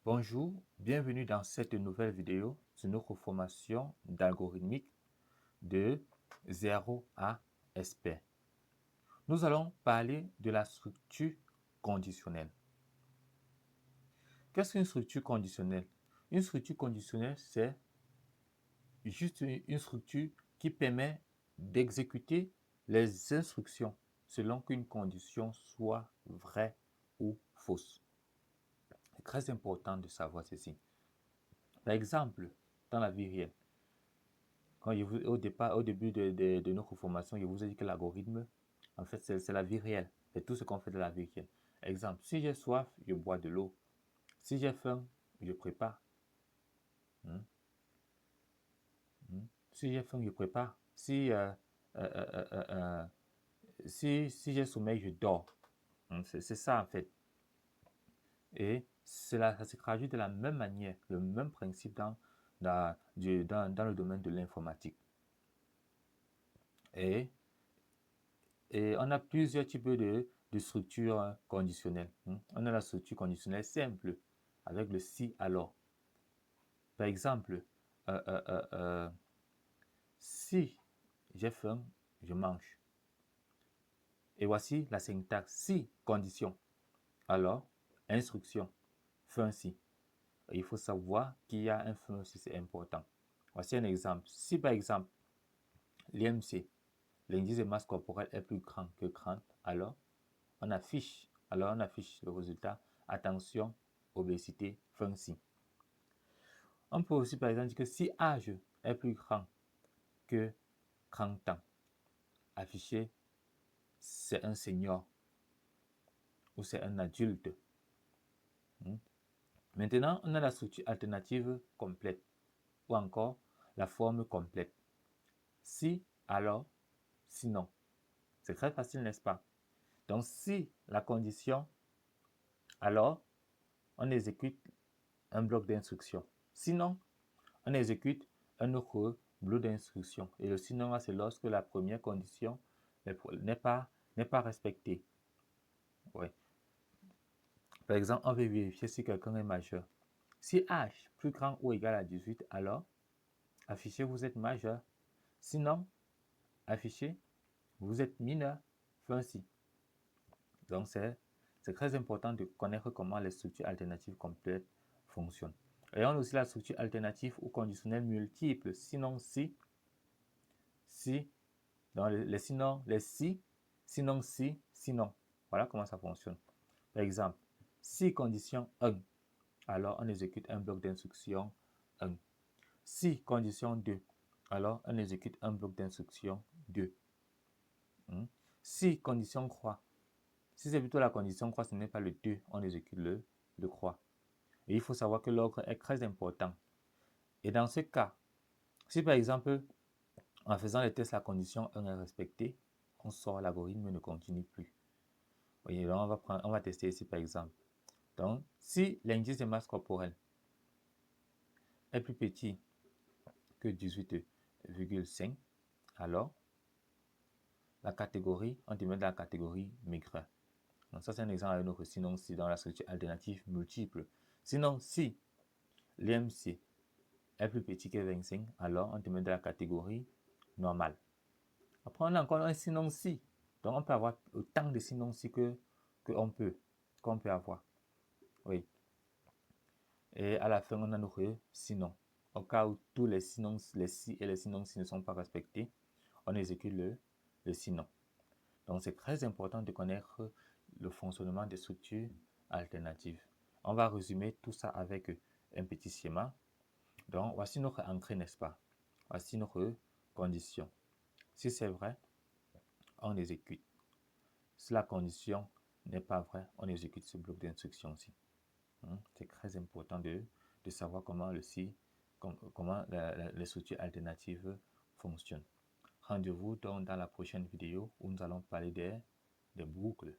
Bonjour, bienvenue dans cette nouvelle vidéo sur notre formation d'algorithmique de 0 à expert. Nous allons parler de la structure conditionnelle. Qu'est-ce qu'une structure conditionnelle? Une structure conditionnelle, c'est juste une structure qui permet d'exécuter les instructions selon qu'une condition soit vraie ou fausse. C'est très important de savoir ceci. Par exemple, dans la vie réelle, au début de notre formation, je vous ai dit que l'algorithme, en fait, c'est la vie réelle. C'est tout ce qu'on fait de la vie réelle. Exemple, si j'ai soif, je bois de l'eau. Si j'ai faim, je prépare. Hmm, hmm. Si j'ai faim, je prépare. Si j'ai sommeil, je dors. C'est ça, en fait. Et ça se traduit de la même manière, le même principe dans le domaine de l'informatique. Et on a plusieurs types de structures conditionnelles. On a la structure conditionnelle simple, avec le si alors. Par exemple, si j'ai faim, je mange. Et voici la syntaxe. Si, condition. Alors, instruction. Fin si. Il faut savoir qu'il y a un fin si, c'est important. Voici un exemple. Si par exemple, l'IMC, l'indice de masse corporelle est plus grand que 30, alors on affiche le résultat. Attention, obésité, fin si. On peut aussi par exemple dire que si âge est plus grand que 30 ans, affiché, c'est un senior ou c'est un adulte. Maintenant, on a la structure alternative complète ou encore la forme complète. Si, alors, sinon. C'est très facile, n'est-ce pas? Donc, si la condition, alors, on exécute un bloc d'instruction. Sinon, on exécute un autre bloc d'instruction. Et le sinon, c'est lorsque la première condition n'est pas respectée. Ouais. Par exemple, on veut vérifier si quelqu'un est majeur. Si H plus grand ou égal à 18, alors affichez vous êtes majeur. Sinon, affichez vous êtes mineur. Fin si. Donc, c'est très important de connaître comment les structures alternatives complètes fonctionnent. Et on a aussi la structure alternative ou conditionnelle multiple. Sinon, si, dans les sinon, les si, sinon, si, sinon. Voilà comment ça fonctionne. Par exemple, si condition 1, alors on exécute un bloc d'instruction 1. Si condition 2, alors on exécute un bloc d'instruction 2. Si condition croix, si c'est plutôt la condition croix, ce n'est pas le 2, on exécute le croix. Et il faut savoir que l'ordre est très important. Et dans ce cas, si par exemple, en faisant les tests, la condition 1 est respectée, on sort, l'algorithme ne continue plus. Voyez, donc on va tester ici par exemple. Donc, si l'indice de masse corporelle est plus petit que 18,5, alors la catégorie, on te met dans la catégorie maigreur. Donc ça, c'est un exemple avec notre sinon si dans la structure alternative multiple. Sinon, si l'IMC est plus petit que 25, alors on te met dans la catégorie normale. Après, on a encore un sinon si. Donc, on peut avoir autant de sinon si qu'on peut avoir. Oui. Et à la fin, on a notre sinon. Au cas où tous les sinon, les si et les sinon si ne sont pas respectés, on exécute le sinon. Donc, c'est très important de connaître le fonctionnement des structures alternatives. On va résumer tout ça avec un petit schéma. Donc, voici notre entrée, n'est-ce pas? Voici notre condition. Si c'est vrai, on exécute. Si la condition n'est pas vraie, on exécute ce bloc d'instruction-ci. C'est très important de savoir comment les structures alternatives fonctionnent. Rendez-vous donc dans la prochaine vidéo où nous allons parler des boucles.